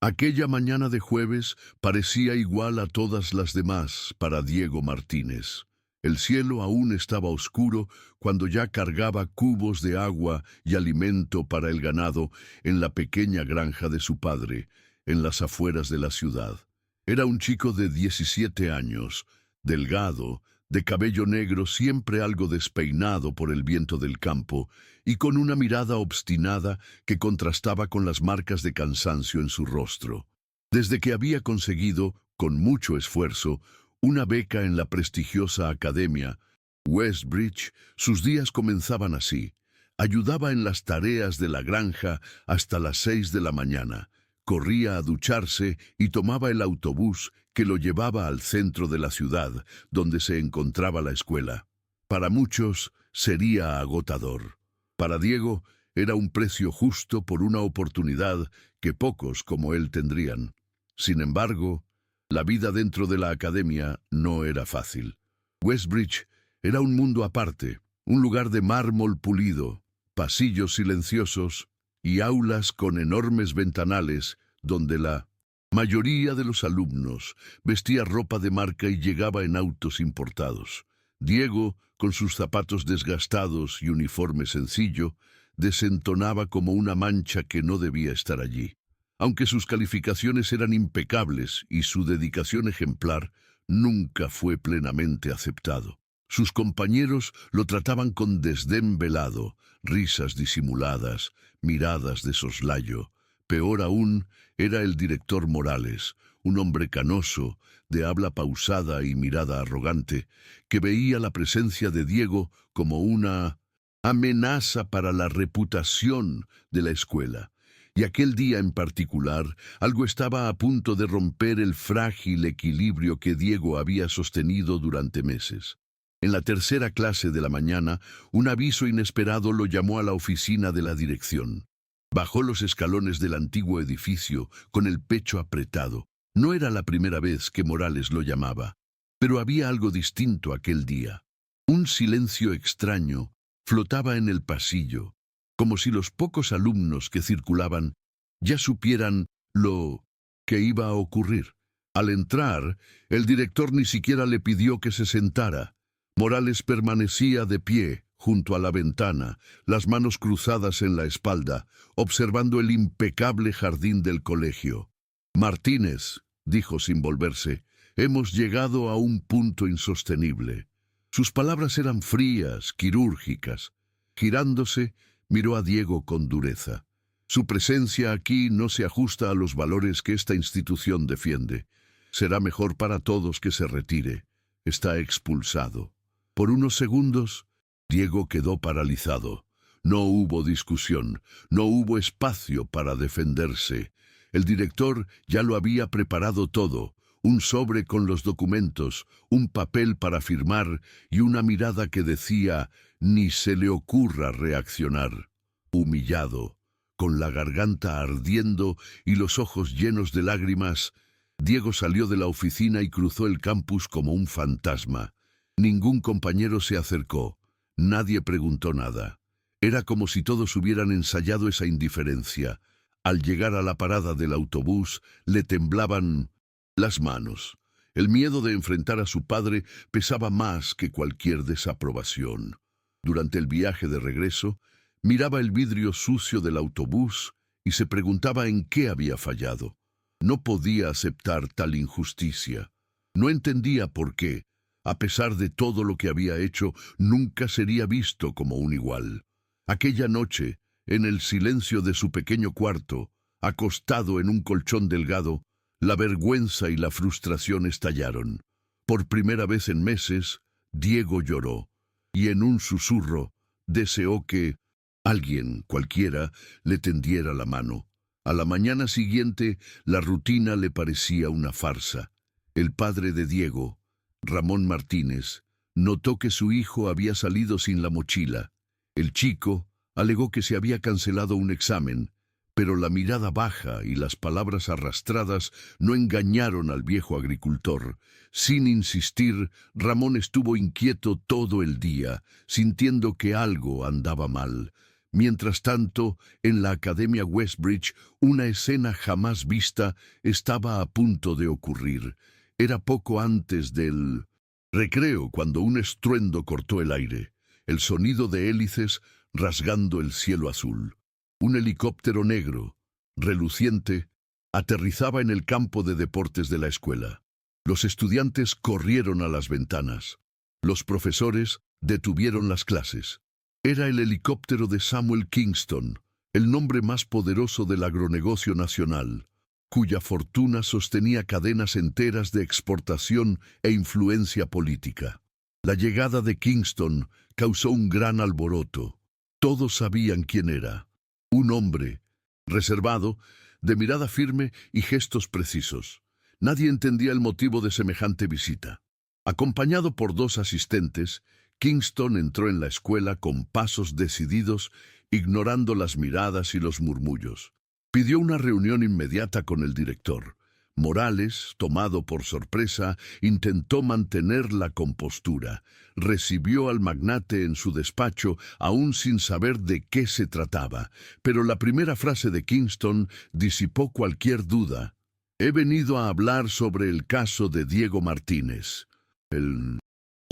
Aquella mañana de jueves parecía igual a todas las demás para Diego Martínez. El cielo aún estaba oscuro cuando ya cargaba cubos de agua y alimento para el ganado en la pequeña granja de su padre, en las afueras de la ciudad. Era un chico de 17 años, delgado, de cabello negro siempre algo despeinado por el viento del campo, y con una mirada obstinada que contrastaba con las marcas de cansancio en su rostro. Desde que había conseguido, con mucho esfuerzo, una beca en la prestigiosa academia Westbridge, sus días comenzaban así. Ayudaba en las tareas de la granja hasta las 6 de la mañana. Corría a ducharse y tomaba el autobús que lo llevaba al centro de la ciudad, donde se encontraba la escuela. Para muchos sería agotador. Para Diego era un precio justo por una oportunidad que pocos como él tendrían. Sin embargo, la vida dentro de la academia no era fácil. Westbridge era un mundo aparte, un lugar de mármol pulido, pasillos silenciosos y aulas con enormes ventanales donde la mayoría de los alumnos vestía ropa de marca y llegaba en autos importados. Diego, con sus zapatos desgastados y uniforme sencillo, desentonaba como una mancha que no debía estar allí. Aunque sus calificaciones eran impecables y su dedicación ejemplar, nunca fue plenamente aceptado. Sus compañeros lo trataban con desdén velado, risas disimuladas, miradas de soslayo. Peor aún era el director Morales, un hombre canoso, de habla pausada y mirada arrogante, que veía la presencia de Diego como una amenaza para la reputación de la escuela. Y aquel día en particular, algo estaba a punto de romper el frágil equilibrio que Diego había sostenido durante meses. En la tercera clase de la mañana, un aviso inesperado lo llamó a la oficina de la dirección. Bajó los escalones del antiguo edificio con el pecho apretado. No era la primera vez que Morales lo llamaba, pero había algo distinto aquel día. Un silencio extraño flotaba en el pasillo, como si los pocos alumnos que circulaban ya supieran lo que iba a ocurrir. Al entrar, el director ni siquiera le pidió que se sentara. Morales permanecía de pie, junto a la ventana, las manos cruzadas en la espalda, observando el impecable jardín del colegio. «Martínez», dijo sin volverse, «hemos llegado a un punto insostenible». Sus palabras eran frías, quirúrgicas. Girándose, miró a Diego con dureza. Su presencia aquí no se ajusta a los valores que esta institución defiende. Será mejor para todos que se retire. Está expulsado. Por unos segundos, Diego quedó paralizado. No hubo discusión, no hubo espacio para defenderse. El director ya lo había preparado todo. Un sobre con los documentos, un papel para firmar y una mirada que decía, ni se le ocurra reaccionar. Humillado, con la garganta ardiendo y los ojos llenos de lágrimas, Diego salió de la oficina y cruzó el campus como un fantasma. Ningún compañero se acercó, nadie preguntó nada. Era como si todos hubieran ensayado esa indiferencia. Al llegar a la parada del autobús, le temblaban las manos. El miedo de enfrentar a su padre pesaba más que cualquier desaprobación. Durante el viaje de regreso, miraba el vidrio sucio del autobús y se preguntaba en qué había fallado. No podía aceptar tal injusticia. No entendía por qué, a pesar de todo lo que había hecho, nunca sería visto como un igual. Aquella noche, en el silencio de su pequeño cuarto, acostado en un colchón delgado, la vergüenza y la frustración estallaron. Por primera vez en meses, Diego lloró, y en un susurro deseó que alguien, cualquiera, le tendiera la mano. A la mañana siguiente, la rutina le parecía una farsa. El padre de Diego, Ramón Martínez, notó que su hijo había salido sin la mochila. El chico alegó que se había cancelado un examen, pero la mirada baja y las palabras arrastradas no engañaron al viejo agricultor. Sin insistir, Ramón estuvo inquieto todo el día, sintiendo que algo andaba mal. Mientras tanto, en la Academia Westbridge, una escena jamás vista estaba a punto de ocurrir. Era poco antes del recreo cuando un estruendo cortó el aire, el sonido de hélices rasgando el cielo azul. Un helicóptero negro, reluciente, aterrizaba en el campo de deportes de la escuela. Los estudiantes corrieron a las ventanas. Los profesores detuvieron las clases. Era el helicóptero de Samuel Kingston, el nombre más poderoso del agronegocio nacional, cuya fortuna sostenía cadenas enteras de exportación e influencia política. La llegada de Kingston causó un gran alboroto. Todos sabían quién era. Un hombre, reservado, de mirada firme y gestos precisos. Nadie entendía el motivo de semejante visita. Acompañado por 2 asistentes, Kingston entró en la escuela con pasos decididos, ignorando las miradas y los murmullos. Pidió una reunión inmediata con el director. Morales, tomado por sorpresa, intentó mantener la compostura. Recibió al magnate en su despacho, aún sin saber de qué se trataba, pero la primera frase de Kingston disipó cualquier duda. «He venido a hablar sobre el caso de Diego Martínez». El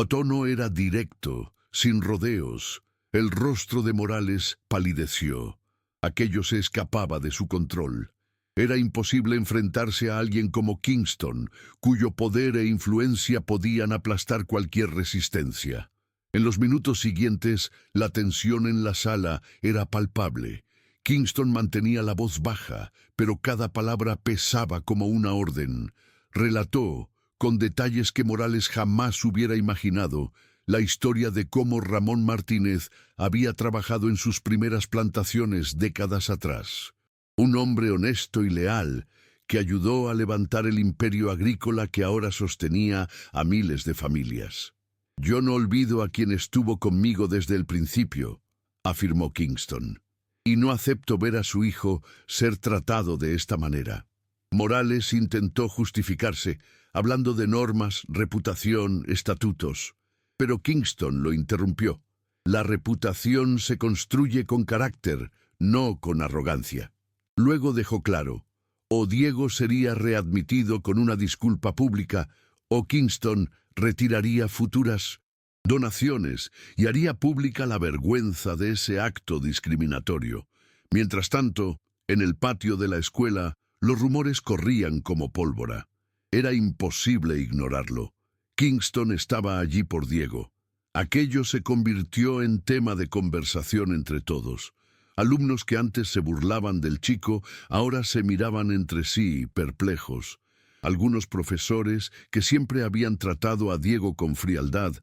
tono era directo, sin rodeos. El rostro de Morales palideció. Aquello se escapaba de su control. Era imposible enfrentarse a alguien como Kingston, cuyo poder e influencia podían aplastar cualquier resistencia. En los minutos siguientes, la tensión en la sala era palpable. Kingston mantenía la voz baja, pero cada palabra pesaba como una orden. Relató, con detalles que Morales jamás hubiera imaginado, la historia de cómo Ramón Martínez había trabajado en sus primeras plantaciones décadas atrás. Un hombre honesto y leal que ayudó a levantar el imperio agrícola que ahora sostenía a miles de familias. «Yo no olvido a quien estuvo conmigo desde el principio», afirmó Kingston, «y no acepto ver a su hijo ser tratado de esta manera». Morales intentó justificarse, hablando de normas, reputación, estatutos. Pero Kingston lo interrumpió. La reputación se construye con carácter, no con arrogancia. Luego dejó claro, o Diego sería readmitido con una disculpa pública, o Kingston retiraría futuras donaciones y haría pública la vergüenza de ese acto discriminatorio. Mientras tanto, en el patio de la escuela, los rumores corrían como pólvora. Era imposible ignorarlo. Kingston estaba allí por Diego. Aquello se convirtió en tema de conversación entre todos. Alumnos que antes se burlaban del chico, ahora se miraban entre sí, perplejos. Algunos profesores, que siempre habían tratado a Diego con frialdad,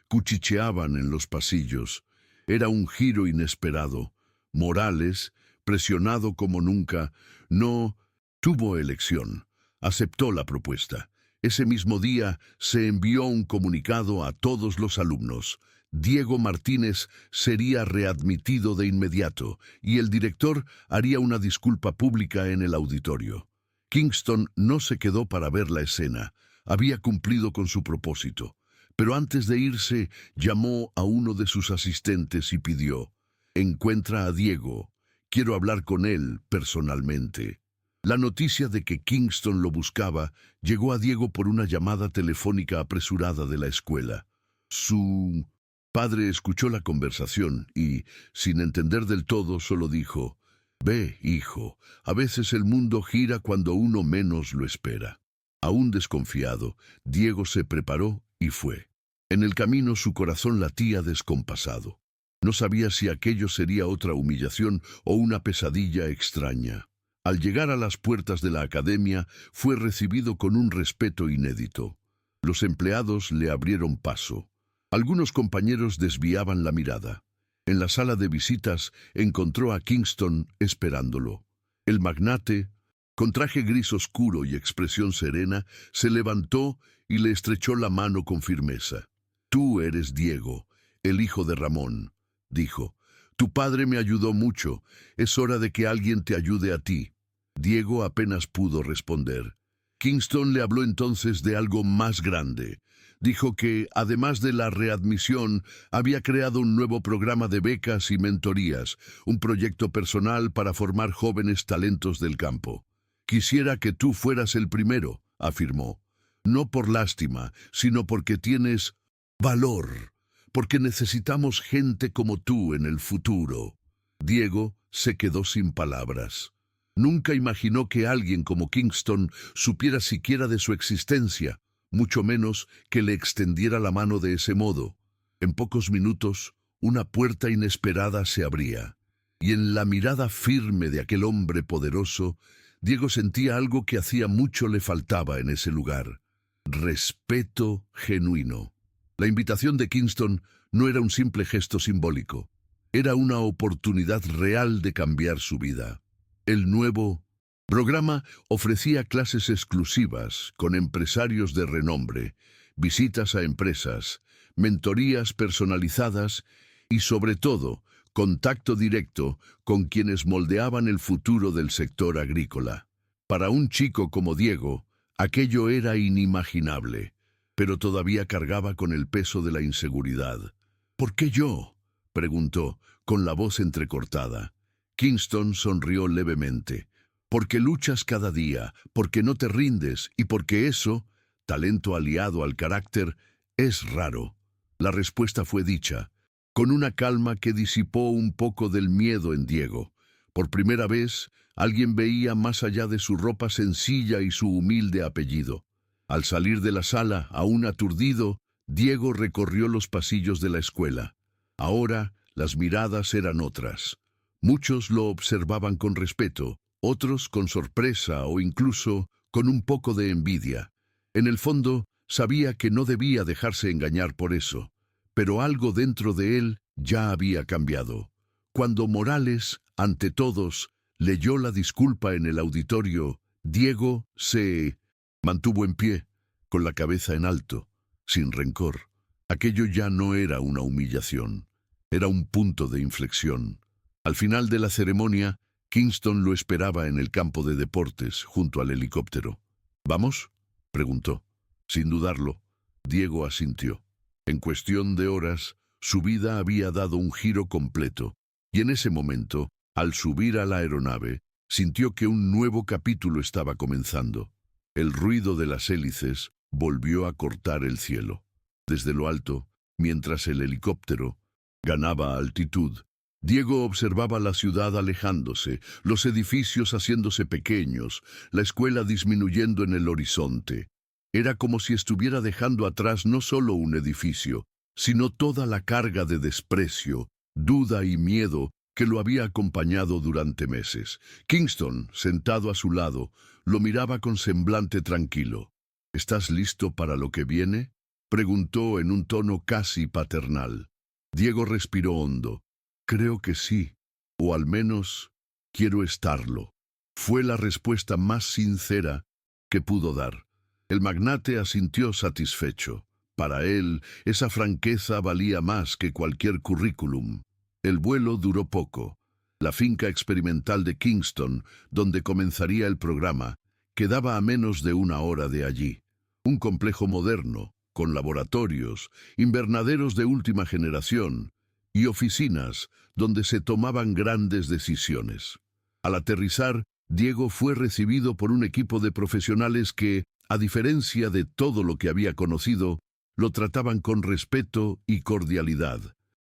cuchicheaban en los pasillos. Era un giro inesperado. Morales, presionado como nunca, no tuvo elección. Aceptó la propuesta. Ese mismo día se envió un comunicado a todos los alumnos. Diego Martínez sería readmitido de inmediato y el director haría una disculpa pública en el auditorio. Kingston no se quedó para ver la escena. Había cumplido con su propósito. Pero antes de irse, llamó a uno de sus asistentes y pidió: «Encuentra a Diego. Quiero hablar con él personalmente». La noticia de que Kingston lo buscaba llegó a Diego por una llamada telefónica apresurada de la escuela. Su padre escuchó la conversación y, sin entender del todo, solo dijo: «Ve, hijo, a veces el mundo gira cuando uno menos lo espera». Aún desconfiado, Diego se preparó y fue. En el camino su corazón latía descompasado. No sabía si aquello sería otra humillación o una pesadilla extraña. Al llegar a las puertas de la academia, fue recibido con un respeto inédito. Los empleados le abrieron paso. Algunos compañeros desviaban la mirada. En la sala de visitas encontró a Kingston esperándolo. El magnate, con traje gris oscuro y expresión serena, se levantó y le estrechó la mano con firmeza. «Tú eres Diego, el hijo de Ramón», dijo. «Tu padre me ayudó mucho. Es hora de que alguien te ayude a ti». Diego apenas pudo responder. Kingston le habló entonces de algo más grande, Dijo que, además de la readmisión, había creado un nuevo programa de becas y mentorías, un proyecto personal para formar jóvenes talentos del campo. Quisiera que tú fueras el primero, afirmó. No por lástima, sino porque tienes valor, porque necesitamos gente como tú en el futuro. Diego se quedó sin palabras. Nunca imaginó que alguien como Kingston supiera siquiera de su existencia, mucho menos que le extendiera la mano de ese modo. En pocos minutos, una puerta inesperada se abría, y en la mirada firme de aquel hombre poderoso, Diego sentía algo que hacía mucho le faltaba en ese lugar: respeto genuino. La invitación de Kingston no era un simple gesto simbólico, era una oportunidad real de cambiar su vida. El nuevo programa ofrecía clases exclusivas con empresarios de renombre, visitas a empresas, mentorías personalizadas y, sobre todo, contacto directo con quienes moldeaban el futuro del sector agrícola. Para un chico como Diego, aquello era inimaginable, pero todavía cargaba con el peso de la inseguridad. ¿Por qué yo?, preguntó, con la voz entrecortada. Kingston sonrió levemente. Porque luchas cada día, porque no te rindes y porque eso, talento aliado al carácter, es raro. La respuesta fue dicha, con una calma que disipó un poco del miedo en Diego. Por primera vez, alguien veía más allá de su ropa sencilla y su humilde apellido. Al salir de la sala, aún aturdido, Diego recorrió los pasillos de la escuela. Ahora, las miradas eran otras. Muchos lo observaban con respeto, otros con sorpresa o incluso con un poco de envidia. En el fondo, sabía que no debía dejarse engañar por eso, pero algo dentro de él ya había cambiado. Cuando Morales, ante todos, leyó la disculpa en el auditorio, Diego se mantuvo en pie, con la cabeza en alto, sin rencor. Aquello ya no era una humillación, era un punto de inflexión. Al final de la ceremonia, Kingston lo esperaba en el campo de deportes, junto al helicóptero. ¿Vamos?, preguntó. Sin dudarlo, Diego asintió. En cuestión de horas, su vida había dado un giro completo, y en ese momento, al subir a la aeronave, sintió que un nuevo capítulo estaba comenzando. El ruido de las hélices volvió a cortar el cielo. Desde lo alto, mientras el helicóptero ganaba altitud, Diego observaba la ciudad alejándose, los edificios haciéndose pequeños, la escuela disminuyendo en el horizonte. Era como si estuviera dejando atrás no solo un edificio, sino toda la carga de desprecio, duda y miedo que lo había acompañado durante meses. Kingston, sentado a su lado, lo miraba con semblante tranquilo. ¿Estás listo para lo que viene?, preguntó en un tono casi paternal. Diego respiró hondo. Creo que sí, o al menos quiero estarlo. Fue la respuesta más sincera que pudo dar. El magnate asintió satisfecho. Para él, esa franqueza valía más que cualquier currículum. El vuelo duró poco. La finca experimental de Kingston, donde comenzaría el programa, quedaba a menos de una hora de allí. Un complejo moderno, con laboratorios, invernaderos de última generación y oficinas donde se tomaban grandes decisiones. Al aterrizar, Diego fue recibido por un equipo de profesionales que, a diferencia de todo lo que había conocido, lo trataban con respeto y cordialidad.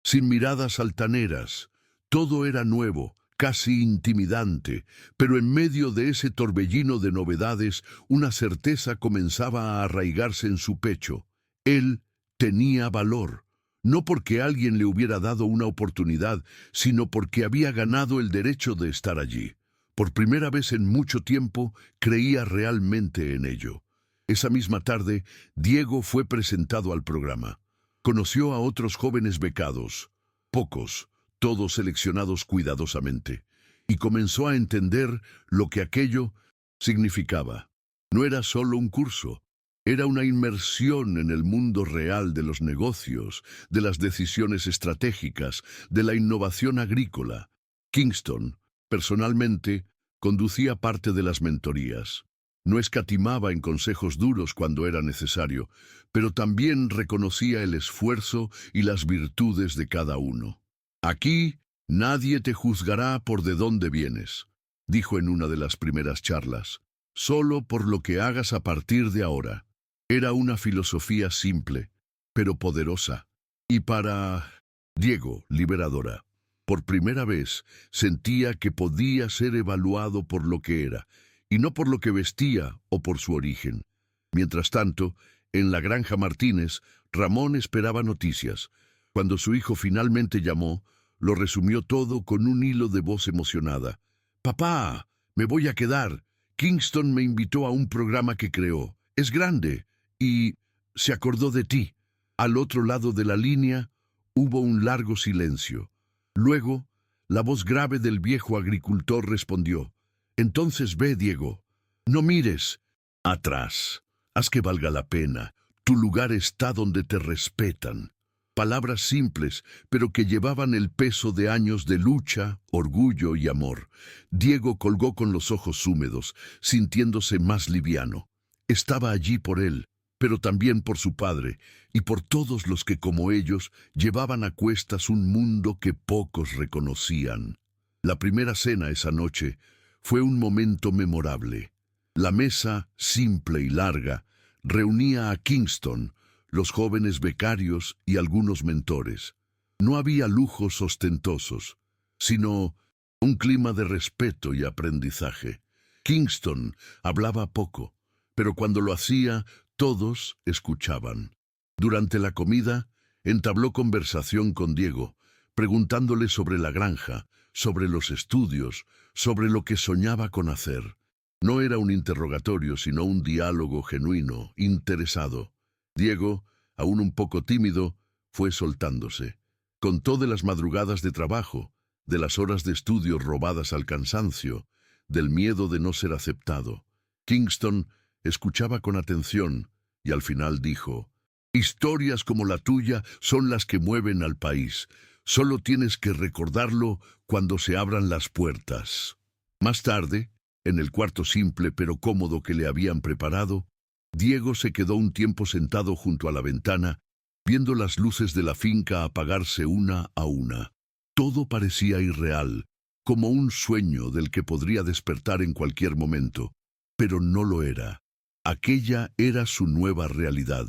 Sin miradas altaneras, todo era nuevo, casi intimidante, pero en medio de ese torbellino de novedades, una certeza comenzaba a arraigarse en su pecho. Él tenía valor. No porque alguien le hubiera dado una oportunidad, sino porque había ganado el derecho de estar allí. Por primera vez en mucho tiempo, creía realmente en ello. Esa misma tarde, Diego fue presentado al programa. Conoció a otros jóvenes becados, pocos, todos seleccionados cuidadosamente, y comenzó a entender lo que aquello significaba. No era solo un curso. Era una inmersión en el mundo real de los negocios, de las decisiones estratégicas, de la innovación agrícola. Kingston, personalmente, conducía parte de las mentorías. No escatimaba en consejos duros cuando era necesario, pero también reconocía el esfuerzo y las virtudes de cada uno. Aquí nadie te juzgará por de dónde vienes, dijo en una de las primeras charlas, solo por lo que hagas a partir de ahora. Era una filosofía simple, pero poderosa, y para Diego, liberadora. Por primera vez sentía que podía ser evaluado por lo que era, y no por lo que vestía o por su origen. Mientras tanto, en la granja Martínez, Ramón esperaba noticias. Cuando su hijo finalmente llamó, lo resumió todo con un hilo de voz emocionada. «Papá, me voy a quedar. Kingston me invitó a un programa que creó. Es grande. Y se acordó de ti». Al otro lado de la línea hubo un largo silencio. Luego, la voz grave del viejo agricultor respondió. «Entonces ve, Diego. No mires atrás. Haz que valga la pena. Tu lugar está donde te respetan». Palabras simples, pero que llevaban el peso de años de lucha, orgullo y amor. Diego colgó con los ojos húmedos, sintiéndose más liviano. Estaba allí por él, pero también por su padre, y por todos los que como ellos llevaban a cuestas un mundo que pocos reconocían. La primera cena esa noche fue un momento memorable. La mesa, simple y larga, reunía a Kingston, los jóvenes becarios y algunos mentores. No había lujos ostentosos, sino un clima de respeto y aprendizaje. Kingston hablaba poco, pero cuando lo hacía, todos escuchaban. Durante la comida, entabló conversación con Diego, preguntándole sobre la granja, sobre los estudios, sobre lo que soñaba con hacer. No era un interrogatorio, sino un diálogo genuino, interesado. Diego, aún un poco tímido, fue soltándose. Contó de las madrugadas de trabajo, de las horas de estudio robadas al cansancio, del miedo de no ser aceptado. Kingston escuchaba con atención y al final dijo: «Historias como la tuya son las que mueven al país. Solo tienes que recordarlo cuando se abran las puertas». Más tarde, en el cuarto simple pero cómodo que le habían preparado, Diego se quedó un tiempo sentado junto a la ventana, viendo las luces de la finca apagarse una a una. Todo parecía irreal, como un sueño del que podría despertar en cualquier momento, pero no lo era. Aquella era su nueva realidad.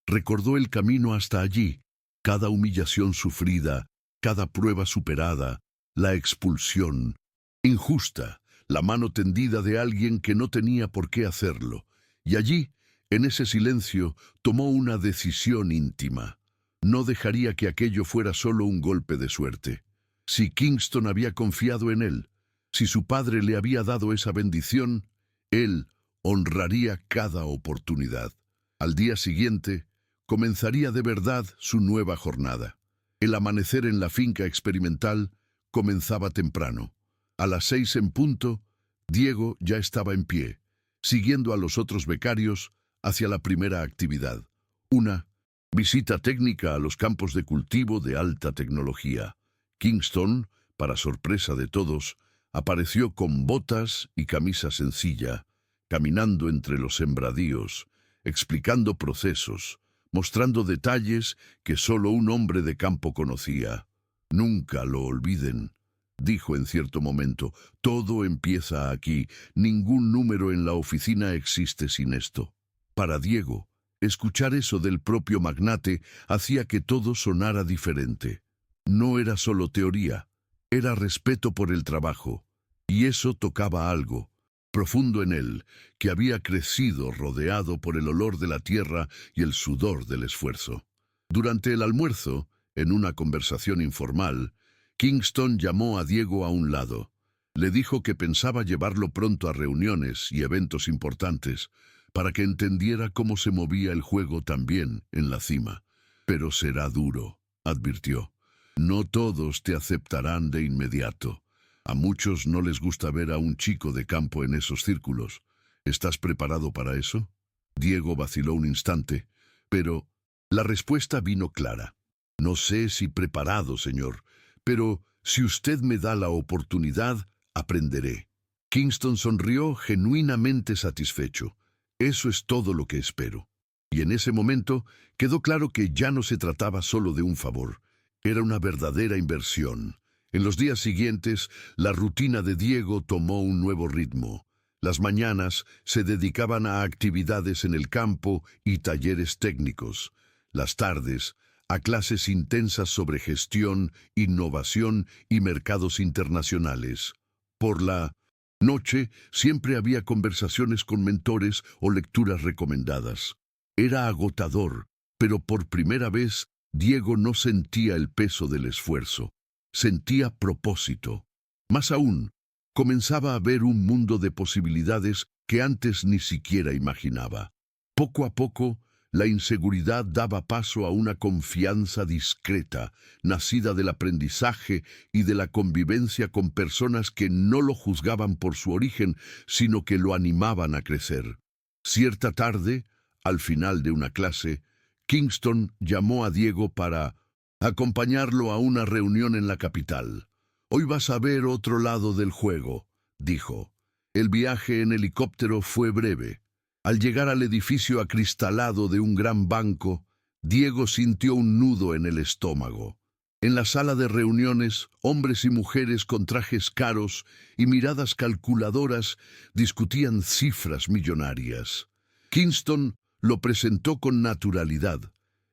Recordó el camino hasta allí, cada humillación sufrida, cada prueba superada, la expulsión injusta, la mano tendida de alguien que no tenía por qué hacerlo. Y allí, en ese silencio, tomó una decisión íntima. No dejaría que aquello fuera solo un golpe de suerte. Si Kingston había confiado en él, si su padre le había dado esa bendición, él honraría cada oportunidad. Al día siguiente, comenzaría de verdad su nueva jornada. El amanecer en la finca experimental comenzaba temprano. A las 6 en punto, Diego ya estaba en pie, siguiendo a los otros becarios hacia la primera actividad, una visita técnica a los campos de cultivo de alta tecnología. Kingston, para sorpresa de todos, apareció con botas y camisa sencilla, caminando entre los sembradíos, explicando procesos, mostrando detalles que solo un hombre de campo conocía. «Nunca lo olviden», dijo en cierto momento, «todo empieza aquí, ningún número en la oficina existe sin esto». Para Diego, escuchar eso del propio magnate hacía que todo sonara diferente. No era solo teoría, era respeto por el trabajo, y eso tocaba algo profundo en él, que había crecido rodeado por el olor de la tierra y el sudor del esfuerzo. Durante el almuerzo, en una conversación informal, Kingston llamó a Diego a un lado. Le dijo que pensaba llevarlo pronto a reuniones y eventos importantes, para que entendiera cómo se movía el juego también en la cima. «Pero será duro», advirtió. «No todos te aceptarán de inmediato. A muchos no les gusta ver a un chico de campo en esos círculos. ¿Estás preparado para eso?» Diego vaciló un instante, pero la respuesta vino clara. «No sé si preparado, señor, pero si usted me da la oportunidad, aprenderé». Kingston sonrió genuinamente satisfecho. Eso es todo lo que espero. Y en ese momento quedó claro que ya no se trataba solo de un favor. Era una verdadera inversión. En los días siguientes, la rutina de Diego tomó un nuevo ritmo. Las mañanas se dedicaban a actividades en el campo y talleres técnicos. Las tardes, a clases intensas sobre gestión, innovación y mercados internacionales. Por la noche siempre había conversaciones con mentores o lecturas recomendadas. Era agotador, pero por primera vez Diego no sentía el peso del esfuerzo. Sentía propósito. Más aún, comenzaba a ver un mundo de posibilidades que antes ni siquiera imaginaba. Poco a poco, la inseguridad daba paso a una confianza discreta, nacida del aprendizaje y de la convivencia con personas que no lo juzgaban por su origen, sino que lo animaban a crecer. Cierta tarde, al final de una clase, Kingston llamó a Diego para acompañarlo a una reunión en la capital. «Hoy vas a ver otro lado del juego», dijo. El viaje en helicóptero fue breve. Al llegar al edificio acristalado de un gran banco, Diego sintió un nudo en el estómago. En la sala de reuniones, hombres y mujeres con trajes caros y miradas calculadoras discutían cifras millonarias. Kingston lo presentó con naturalidad.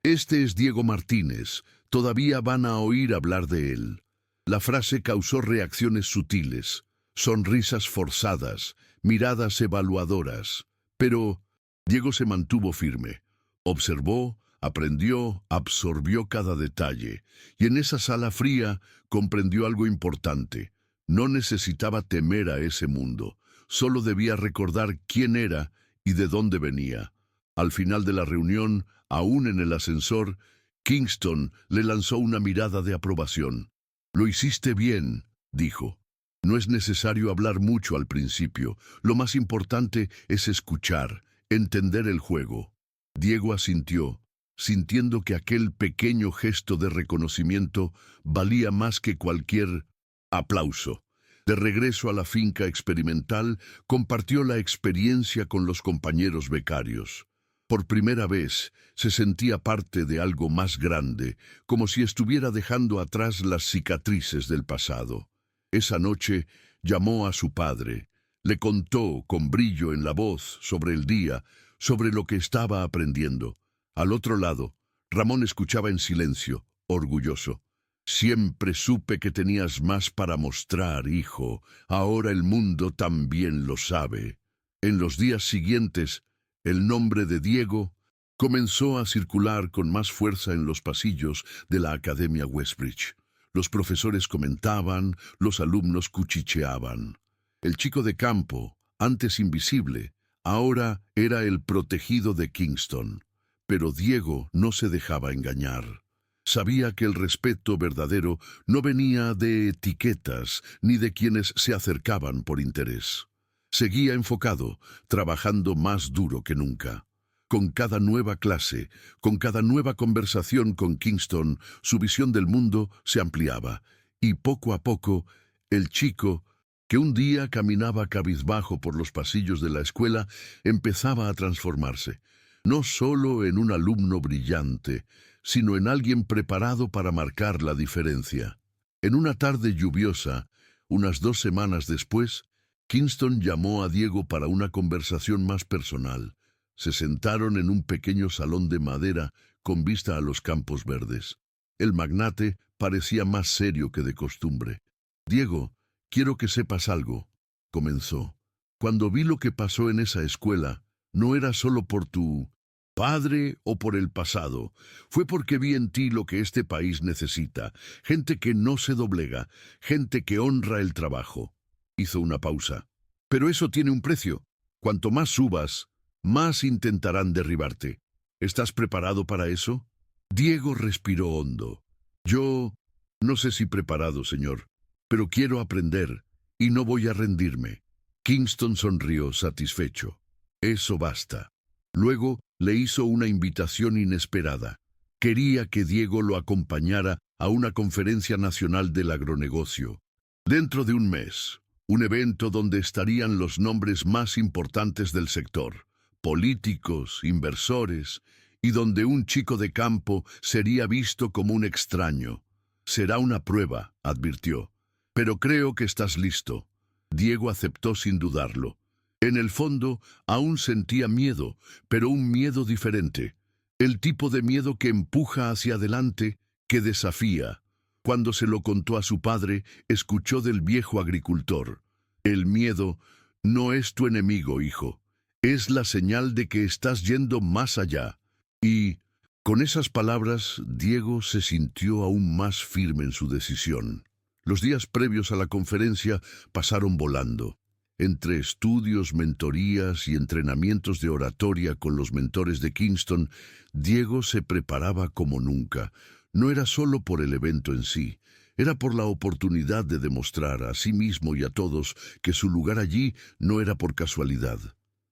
«Este es Diego Martínez. Todavía van a oír hablar de él». La frase causó reacciones sutiles, sonrisas forzadas, miradas evaluadoras. Pero Diego se mantuvo firme. Observó, aprendió, absorbió cada detalle. Y en esa sala fría comprendió algo importante. No necesitaba temer a ese mundo. Solo debía recordar quién era y de dónde venía. Al final de la reunión, aún en el ascensor, Kingston le lanzó una mirada de aprobación. «Lo hiciste bien», dijo. «No es necesario hablar mucho al principio. Lo más importante es escuchar, entender el juego». Diego asintió, sintiendo que aquel pequeño gesto de reconocimiento valía más que cualquier aplauso. De regreso a la finca experimental, compartió la experiencia con los compañeros becarios. Por primera vez se sentía parte de algo más grande, como si estuviera dejando atrás las cicatrices del pasado. Esa noche llamó a su padre. Le contó con brillo en la voz sobre el día, sobre lo que estaba aprendiendo. Al otro lado, Ramón escuchaba en silencio, orgulloso. «Siempre supe que tenías más para mostrar, hijo. Ahora el mundo también lo sabe». En los días siguientes, el nombre de Diego comenzó a circular con más fuerza en los pasillos de la Academia Westbridge. Los profesores comentaban, los alumnos cuchicheaban. El chico de campo, antes invisible, ahora era el protegido de Kingston. Pero Diego no se dejaba engañar. Sabía que el respeto verdadero no venía de etiquetas ni de quienes se acercaban por interés. Seguía enfocado, trabajando más duro que nunca. Con cada nueva clase, con cada nueva conversación con Kingston, su visión del mundo se ampliaba, y poco a poco, el chico, que un día caminaba cabizbajo por los pasillos de la escuela, empezaba a transformarse, no solo en un alumno brillante, sino en alguien preparado para marcar la diferencia. En una tarde lluviosa, unas 2 semanas después, Kingston llamó a Diego para una conversación más personal. Se sentaron en un pequeño salón de madera con vista a los campos verdes. El magnate parecía más serio que de costumbre. «Diego, quiero que sepas algo», comenzó. «Cuando vi lo que pasó en esa escuela, no era solo por tu padre o por el pasado. Fue porque vi en ti lo que este país necesita. Gente que no se doblega, gente que honra el trabajo». Hizo una pausa. «Pero eso tiene un precio. Cuanto más subas, más intentarán derribarte. ¿Estás preparado para eso?» Diego respiró hondo. «Yo no sé si preparado, señor, pero quiero aprender y no voy a rendirme». Kingston sonrió satisfecho. «Eso basta». Luego le hizo una invitación inesperada. Quería que Diego lo acompañara a una conferencia nacional del agronegocio. «Dentro de un mes. un evento donde estarían los nombres más importantes del sector, políticos, inversores, y donde un chico de campo sería visto como un extraño. Será una prueba, advirtió. Pero creo que estás listo. Diego aceptó sin dudarlo. En el fondo, aún sentía miedo, pero un miedo diferente. El tipo de miedo que empuja hacia adelante, que desafía. Cuando se lo contó a su padre, escuchó del viejo agricultor. El miedo no es tu enemigo, hijo. Es la señal de que estás yendo más allá. Y, con esas palabras, Diego se sintió aún más firme en su decisión. Los días previos a la conferencia pasaron volando. Entre estudios, mentorías y entrenamientos de oratoria con los mentores de Kingston, Diego se preparaba como nunca. No era solo por el evento en sí, era por la oportunidad de demostrar a sí mismo y a todos que su lugar allí no era por casualidad.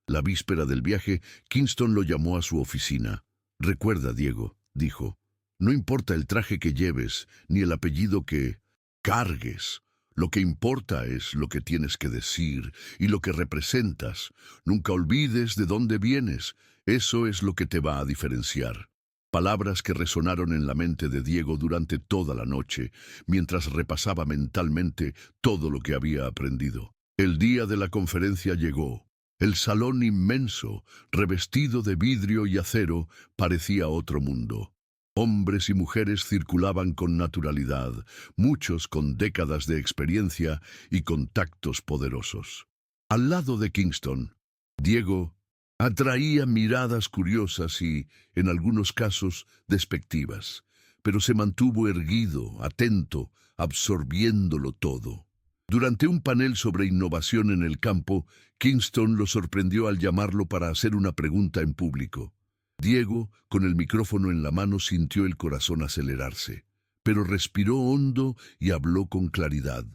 La víspera del viaje, Kingston lo llamó a su oficina. «Recuerda, Diego», dijo, «no importa el traje que lleves, ni el apellido que cargues. Lo que importa es lo que tienes que decir y lo que representas. Nunca olvides de dónde vienes. Eso es lo que te va a diferenciar». Palabras que resonaron en la mente de Diego durante toda la noche, mientras repasaba mentalmente todo lo que había aprendido. El día de la conferencia llegó. El salón inmenso, revestido de vidrio y acero, parecía otro mundo. Hombres y mujeres circulaban con naturalidad, muchos con décadas de experiencia y contactos poderosos. Al lado de Kingston, Diego atraía miradas curiosas y, en algunos casos, despectivas, pero se mantuvo erguido, atento, absorbiéndolo todo. Durante un panel sobre innovación en el campo, Kingston lo sorprendió al llamarlo para hacer una pregunta en público. Diego, con el micrófono en la mano, sintió el corazón acelerarse, pero respiró hondo y habló con claridad.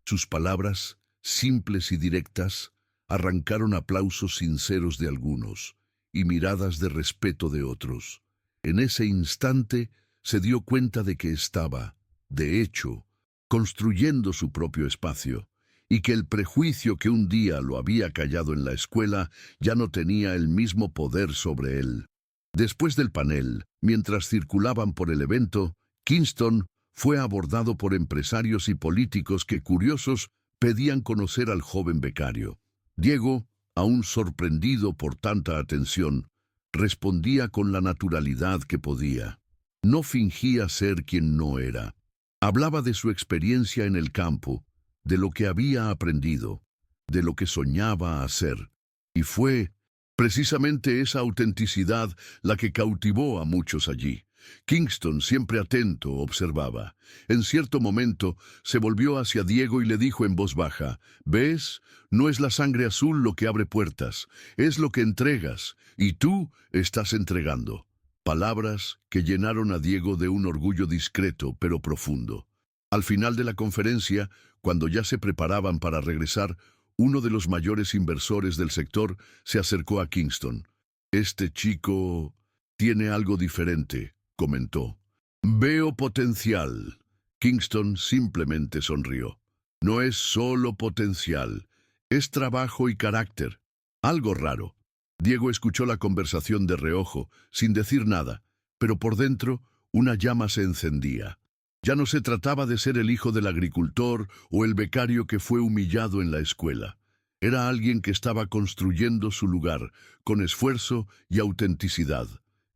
Sus palabras, simples y directas, arrancaron aplausos sinceros de algunos y miradas de respeto de otros. En ese instante se dio cuenta de que estaba, de hecho, construyendo su propio espacio, y que el prejuicio que un día lo había callado en la escuela ya no tenía el mismo poder sobre él. Después del panel, mientras circulaban por el evento, Kingston fue abordado por empresarios y políticos que, curiosos, pedían conocer al joven becario. Diego, aún sorprendido por tanta atención, respondía con la naturalidad que podía. No fingía ser quien no era. Hablaba de su experiencia en el campo, de lo que había aprendido, de lo que soñaba hacer. Y fue precisamente esa autenticidad la que cautivó a muchos allí. Kingston, siempre atento, observaba. En cierto momento se volvió hacia Diego y le dijo en voz baja: «¿Ves? No es la sangre azul lo que abre puertas, es lo que entregas, y tú estás entregando». Palabras que llenaron a Diego de un orgullo discreto pero profundo. Al final de la conferencia, cuando ya se preparaban para regresar, uno de los mayores inversores del sector se acercó a Kingston. «Este chico tiene algo diferente», comentó. «Veo potencial». Kingston simplemente sonrió. «No es solo potencial, es trabajo y carácter. Algo raro». Diego escuchó la conversación de reojo, sin decir nada, pero por dentro una llama se encendía. Ya no se trataba de ser el hijo del agricultor o el becario que fue humillado en la escuela. Era alguien que estaba construyendo su lugar, con esfuerzo y autenticidad.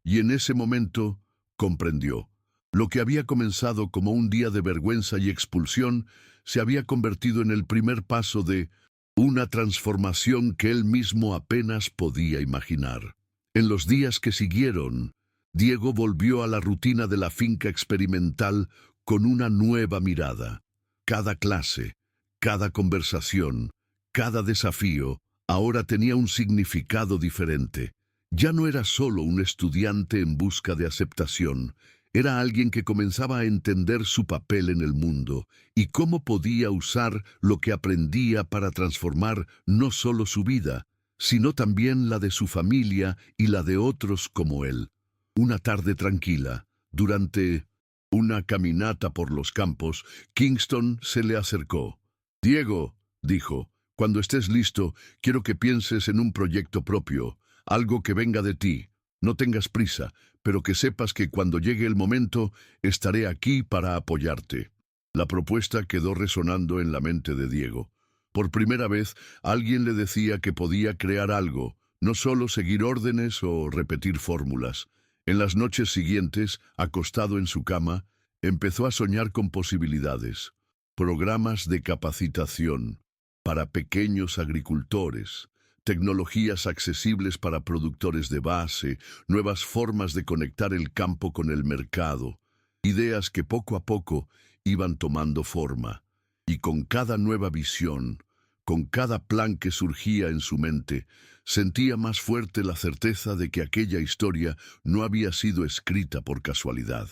Y en ese momento comprendió. Lo que había comenzado como un día de vergüenza y expulsión se había convertido en el primer paso de una transformación que él mismo apenas podía imaginar. En los días que siguieron, Diego volvió a la rutina de la finca experimental con una nueva mirada. Cada clase, cada conversación, cada desafío, ahora tenía un significado diferente. Ya no era solo un estudiante en busca de aceptación, era alguien que comenzaba a entender su papel en el mundo y cómo podía usar lo que aprendía para transformar no solo su vida, sino también la de su familia y la de otros como él. Una tarde tranquila, durante una caminata por los campos, Kingston se le acercó. «Diego», dijo. Cuando estés listo, quiero que pienses en un proyecto propio, algo que venga de ti. No tengas prisa, pero que sepas que cuando llegue el momento, estaré aquí para apoyarte. La propuesta quedó resonando en la mente de Diego. Por primera vez, alguien le decía que podía crear algo, no solo seguir órdenes o repetir fórmulas. En las noches siguientes, acostado en su cama, empezó a soñar con posibilidades. Programas de capacitación para pequeños agricultores, tecnologías accesibles para productores de base, nuevas formas de conectar el campo con el mercado, ideas que poco a poco iban tomando forma. Y con cada nueva visión, con cada plan que surgía en su mente, sentía más fuerte la certeza de que aquella historia no había sido escrita por casualidad,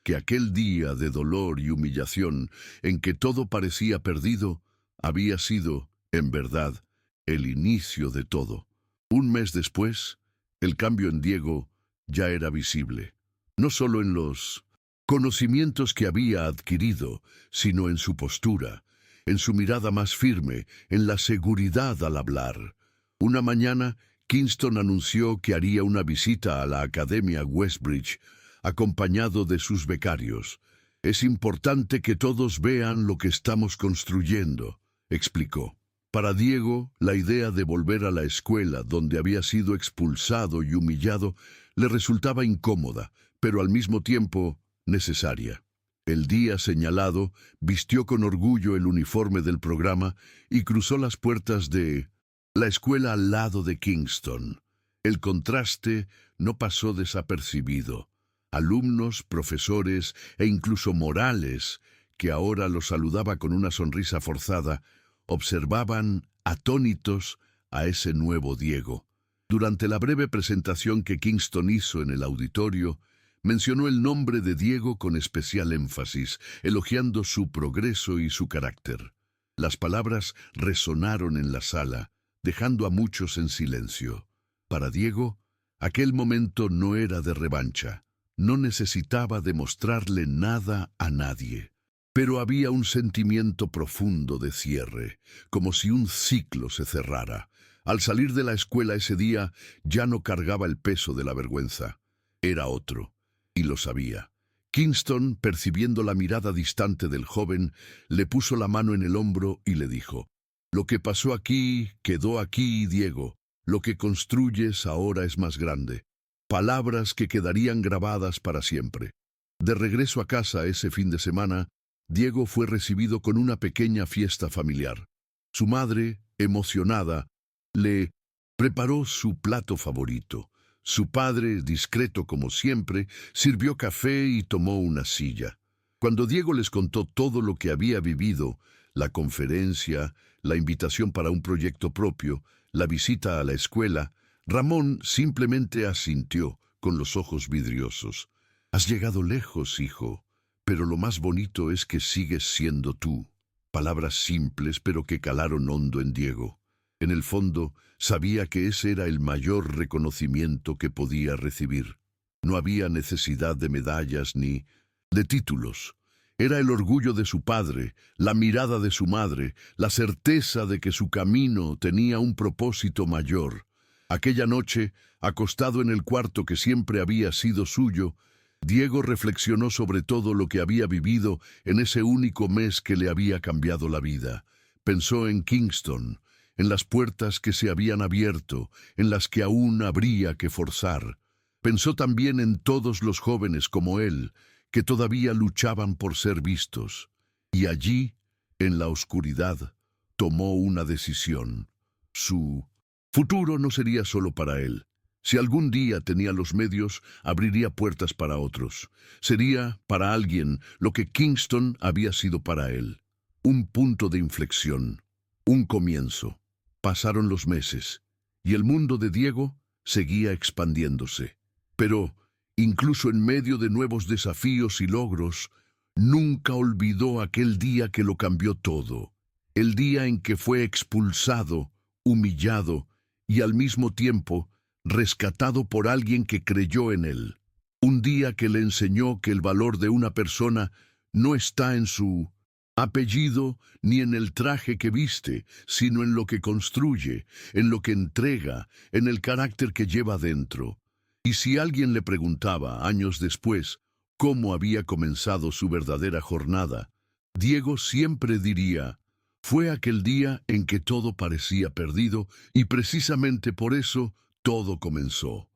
que aquel día de dolor y humillación en que todo parecía perdido, había sido, en verdad, el inicio de todo. Un mes después, el cambio en Diego ya era visible, no solo en los conocimientos que había adquirido, sino en su postura, en su mirada más firme, en la seguridad al hablar. Una mañana, Kingston anunció que haría una visita a la Academia Westbridge, acompañado de sus becarios. «Es importante que todos vean lo que estamos construyendo», explicó. Para Diego, la idea de volver a la escuela donde había sido expulsado y humillado le resultaba incómoda, pero al mismo tiempo necesaria. El día señalado, vistió con orgullo el uniforme del programa y cruzó las puertas de la escuela al lado de Kingston. El contraste no pasó desapercibido. Alumnos, profesores e incluso Morales, que ahora lo saludaba con una sonrisa forzada, observaban atónitos a ese nuevo Diego. Durante la breve presentación que Kingston hizo en el auditorio, mencionó el nombre de Diego con especial énfasis, elogiando su progreso y su carácter. Las palabras resonaron en la sala, dejando a muchos en silencio. Para Diego, aquel momento no era de revancha. No necesitaba demostrarle nada a nadie. Pero había un sentimiento profundo de cierre, como si un ciclo se cerrara. Al salir de la escuela ese día, ya no cargaba el peso de la vergüenza. Era otro, y lo sabía. Kingston, percibiendo la mirada distante del joven, le puso la mano en el hombro y le dijo: «Lo que pasó aquí, quedó aquí, Diego. Lo que construyes ahora es más grande». Palabras que quedarían grabadas para siempre. De regreso a casa ese fin de semana, Diego fue recibido con una pequeña fiesta familiar. Su madre, emocionada, le preparó su plato favorito. Su padre, discreto como siempre, sirvió café y tomó una silla. Cuando Diego les contó todo lo que había vivido, la conferencia, la invitación para un proyecto propio, la visita a la escuela, Ramón simplemente asintió con los ojos vidriosos. «Has llegado lejos, hijo, pero lo más bonito es que sigues siendo tú». Palabras simples pero que calaron hondo en Diego. En el fondo, sabía que ese era el mayor reconocimiento que podía recibir. No había necesidad de medallas ni de títulos. Era el orgullo de su padre, la mirada de su madre, la certeza de que su camino tenía un propósito mayor. Aquella noche, acostado en el cuarto que siempre había sido suyo, Diego reflexionó sobre todo lo que había vivido en ese único mes que le había cambiado la vida. Pensó en Kingston, en las puertas que se habían abierto, en las que aún habría que forzar. Pensó también en todos los jóvenes como él, que todavía luchaban por ser vistos. Y allí, en la oscuridad, tomó una decisión. Su futuro no sería solo para él. Si algún día tenía los medios, abriría puertas para otros. Sería, para alguien, lo que Kingston había sido para él. Un punto de inflexión, un comienzo. Pasaron los meses, y el mundo de Diego seguía expandiéndose. Pero, incluso en medio de nuevos desafíos y logros, nunca olvidó aquel día que lo cambió todo. El día en que fue expulsado, humillado y al mismo tiempo rescatado por alguien que creyó en él. Un día que le enseñó que el valor de una persona no está en su apellido ni en el traje que viste, sino en lo que construye, en lo que entrega, en el carácter que lleva dentro. Y si alguien le preguntaba, años después, cómo había comenzado su verdadera jornada, Diego siempre diría: fue aquel día en que todo parecía perdido y precisamente por eso todo comenzó.